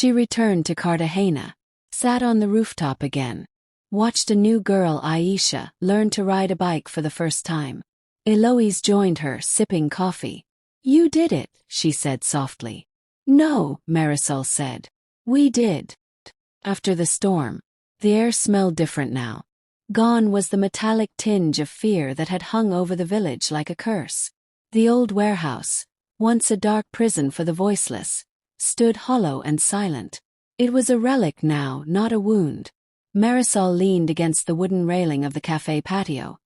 She returned to Cartagena, sat on the rooftop again, watched a new girl, Aisha, learn to ride a bike for the first time. Eloise joined her, sipping coffee. "You did it," she said softly. "No," Marisol said. "We did." After the storm, the air smelled different now. Gone was the metallic tinge of fear that had hung over the village like a curse. The old warehouse, once a dark prison for the voiceless, stood hollow and silent. It was a relic now, not a wound. Marisol leaned against the wooden railing of the cafe patio,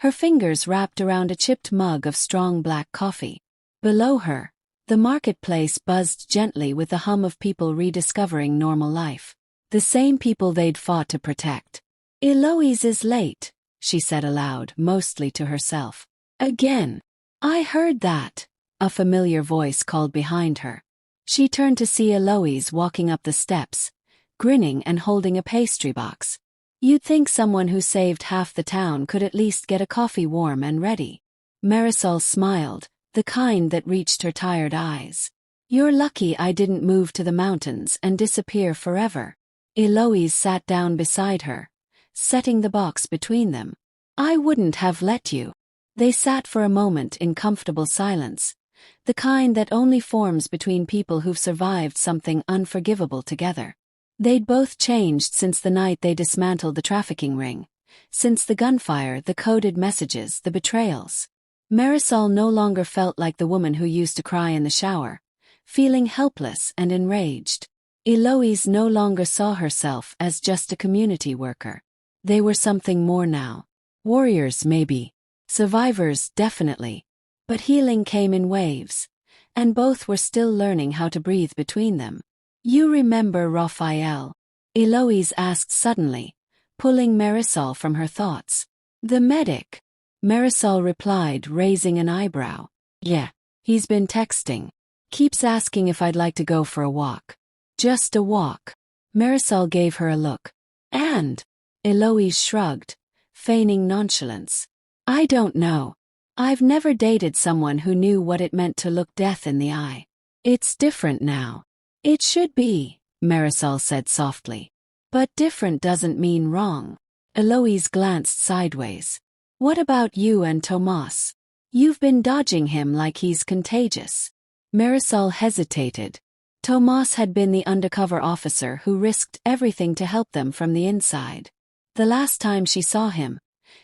her fingers wrapped around a chipped mug of strong black coffee. Below her, the marketplace buzzed gently with the hum of people rediscovering normal life. The same people they'd fought to protect. "Eloise is late," she said aloud, mostly to herself. "Again." "I heard that," a familiar voice called behind her. She turned to see Eloise walking up the steps, grinning and holding a pastry box. You'd think someone who saved half the town could at least get a coffee warm and ready. Marisol smiled, the kind that reached her tired eyes. "You're lucky I didn't move to the mountains and disappear forever." Eloise sat down beside her, setting the box between them. "I wouldn't have let you." They sat for a moment in comfortable silence, the kind that only forms between people who've survived something unforgivable together. They'd both changed since the night they dismantled the trafficking ring, since the gunfire, the coded messages, the betrayals. Marisol no longer felt like the woman who used to cry in the shower, feeling helpless and enraged. Eloise no longer saw herself as just a community worker. They were something more now. Warriors, maybe. Survivors, definitely. But healing came in waves, and both were still learning how to breathe between them. "You remember Raphael?" Eloise asked suddenly, pulling Marisol from her thoughts. "The medic?" Marisol replied, raising an eyebrow. "Yeah, he's been texting. Keeps asking if I'd like to go for a walk." "Just a walk?" Marisol gave her a look. "And?" Eloise shrugged, feigning nonchalance. "I don't know. I've never dated someone who knew what it meant to look death in the eye. It's different now." "It should be," Marisol said softly. "But different doesn't mean wrong." Eloise glanced sideways. "What about you and Tomas? You've been dodging him like he's contagious." Marisol hesitated. Tomas had been the undercover officer who risked everything to help them from the inside. The last time she saw him,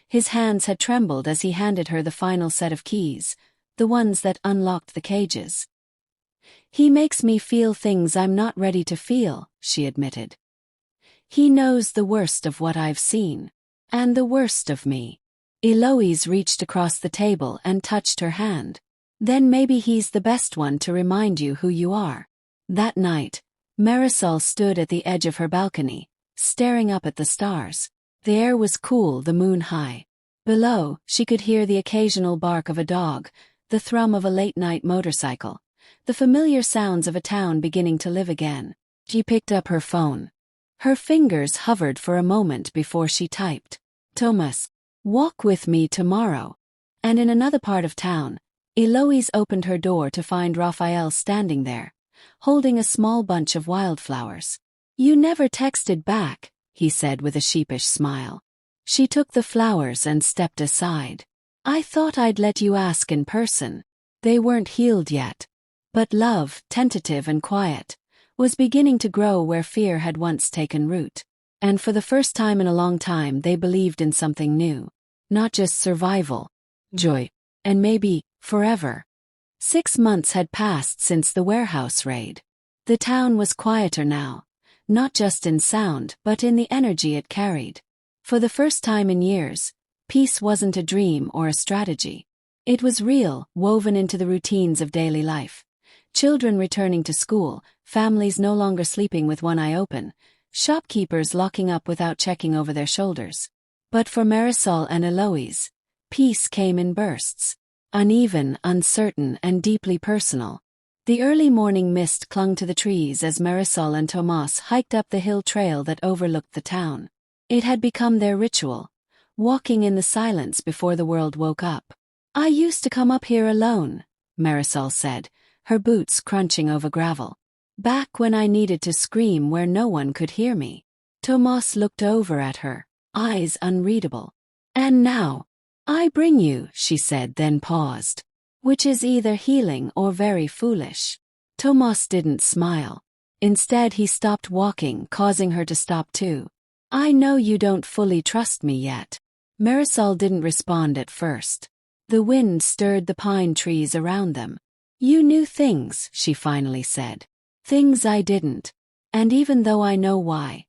his hands had trembled as he handed her the final set of keys, the ones that unlocked the cages. "He makes me feel things I'm not ready to feel," she admitted. "He knows the worst of what I've seen. And the worst of me." Eloise reached across the table and touched her hand. "Then maybe he's the best one to remind you who you are." That night, Marisol stood at the edge of her balcony, staring up at the stars. The air was cool, the moon high. Below, she could hear the occasional bark of a dog, the thrum of a late-night motorcycle, the familiar sounds of a town beginning to live again. She picked up her phone. Her fingers hovered for a moment before she typed, "Tomas, walk with me tomorrow." And in another part of town, Eloise opened her door to find Raphael standing there, holding a small bunch of wildflowers. "You never texted back," he said with a sheepish smile. She took the flowers and stepped aside. "I thought I'd let you ask in person." They weren't healed yet. But love, tentative and quiet, was beginning to grow where fear had once taken root. And for the first time in a long time they believed in something new. Not just survival, joy, and maybe forever. 6 months had passed since the warehouse raid. The town was quieter now, not just in sound but in the energy it carried. For the first time in years, peace wasn't a dream or a strategy. It was real, woven into the routines of daily life. Children returning to school, families no longer sleeping with one eye open, shopkeepers locking up without checking over their shoulders. But for Marisol and Eloise, peace came in bursts. Uneven, uncertain, and deeply personal. The early morning mist clung to the trees as Marisol and Tomas hiked up the hill trail that overlooked the town. It had become their ritual, walking in the silence before the world woke up. "I used to come up here alone," Marisol said, her boots crunching over gravel. Back when I needed to scream where no one could hear me. Tomas looked over at her, eyes unreadable. And now, I bring you, she said, then paused. Which is either healing or very foolish. Tomas didn't smile. Instead he stopped walking, causing her to stop too. I know you don't fully trust me yet. Marisol didn't respond at first. The wind stirred the pine trees around them. You knew things, she finally said. Things I didn't. And even though I know why,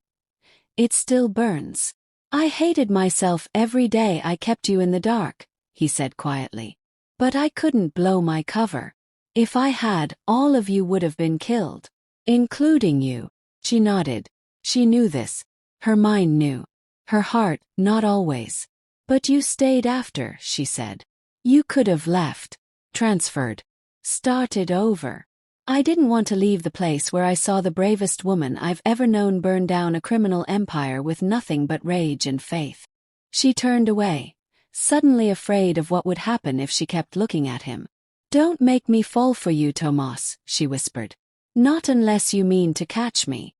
it still burns. I hated myself every day I kept you in the dark, he said quietly. But I couldn't blow my cover. If I had, all of you would have been killed. Including you. She nodded. She knew this. Her mind knew. Her heart, not always. But you stayed after, she said. You could have left. Transferred. Started over. I didn't want to leave the place where I saw the bravest woman I've ever known burn down a criminal empire with nothing but rage and faith. She turned away, suddenly afraid of what would happen if she kept looking at him. Don't make me fall for you, Tomas, she whispered. Not unless you mean to catch me.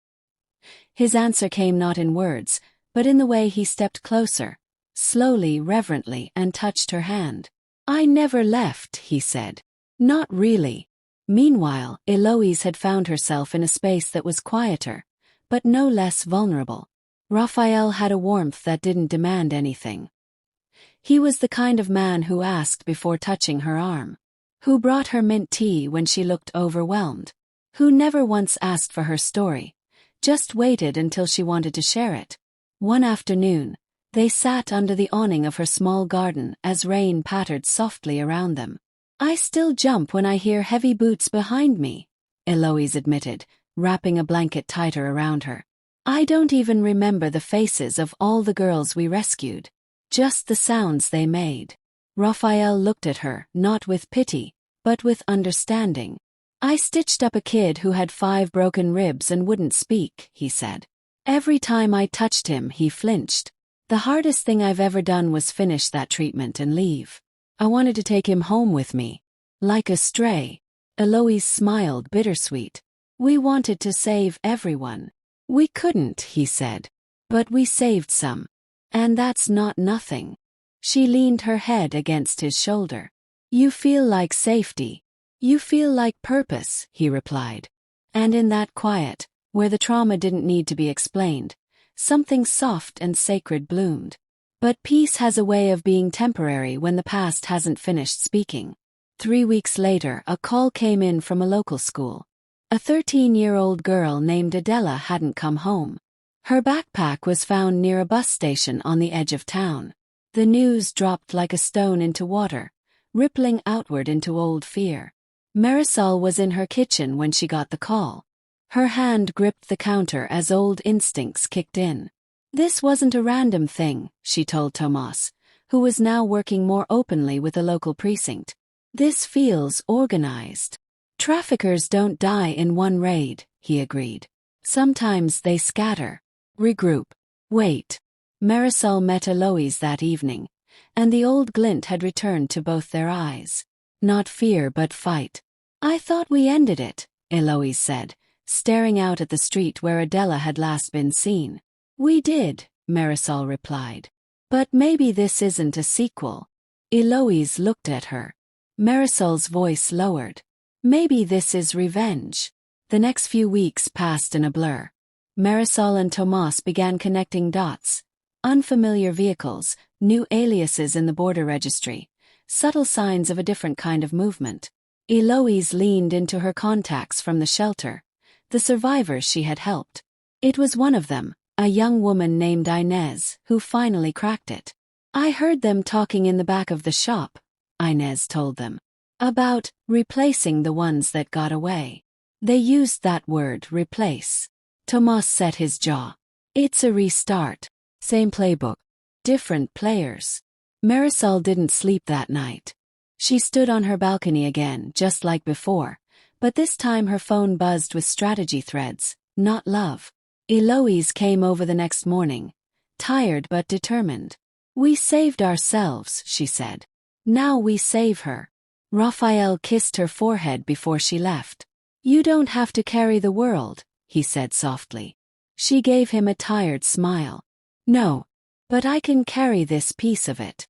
His answer came not in words, but in the way he stepped closer, slowly, reverently, and touched her hand. I never left, he said. Not really. Meanwhile, Eloise had found herself in a space that was quieter, but no less vulnerable. Raphael had a warmth that didn't demand anything. He was the kind of man who asked before touching her arm, who brought her mint tea when she looked overwhelmed, who never once asked for her story, just waited until she wanted to share it. One afternoon, they sat under the awning of her small garden as rain pattered softly around them. I still jump when I hear heavy boots behind me, Eloise admitted, wrapping a blanket tighter around her. I don't even remember the faces of all the girls we rescued, just the sounds they made. Raphael looked at her, not with pity, but with understanding. I stitched up a kid who had 5 broken ribs and wouldn't speak, he said. Every time I touched him, he flinched. The hardest thing I've ever done was finish that treatment and leave. I wanted to take him home with me. Like a stray. Eloise smiled, bittersweet. We wanted to save everyone. We couldn't, he said. But we saved some. And that's not nothing. She leaned her head against his shoulder. You feel like safety. You feel like purpose, he replied. And in that quiet, where the trauma didn't need to be explained, something soft and sacred bloomed. But peace has a way of being temporary when the past hasn't finished speaking. 3 weeks later, a call came in from a local school. A 13-year-old girl named Adela hadn't come home. Her backpack was found near a bus station on the edge of town. The news dropped like a stone into water, rippling outward into old fear. Marisol was in her kitchen when she got the call. Her hand gripped the counter as old instincts kicked in. This wasn't a random thing, she told Tomas, who was now working more openly with the local precinct. This feels organized. Traffickers don't die in one raid, he agreed. Sometimes they scatter, regroup, wait. Marisol met Eloise that evening, and the old glint had returned to both their eyes. Not fear but fight. I thought we ended it, Eloise said, staring out at the street where Adela had last been seen. We did, Marisol replied. But maybe this isn't a sequel. Eloise looked at her. Marisol's voice lowered. Maybe this is revenge. The next few weeks passed in a blur. Marisol and Tomas began connecting dots. Unfamiliar vehicles, new aliases in the border registry, subtle signs of a different kind of movement. Eloise leaned into her contacts from the shelter, the survivors she had helped. It was one of them, a young woman named Inez, who finally cracked it. I heard them talking in the back of the shop, Inez told them. About replacing the ones that got away. They used that word, replace. Tomas set his jaw. It's a restart. Same playbook. Different players. Marisol didn't sleep that night. She stood on her balcony again, just like before, but this time her phone buzzed with strategy threads, not love. Eloise came over the next morning, tired but determined. We saved ourselves, she said. Now we save her. Raphael kissed her forehead before she left. You don't have to carry the world, he said softly. She gave him a tired smile. No. But I can carry this piece of it.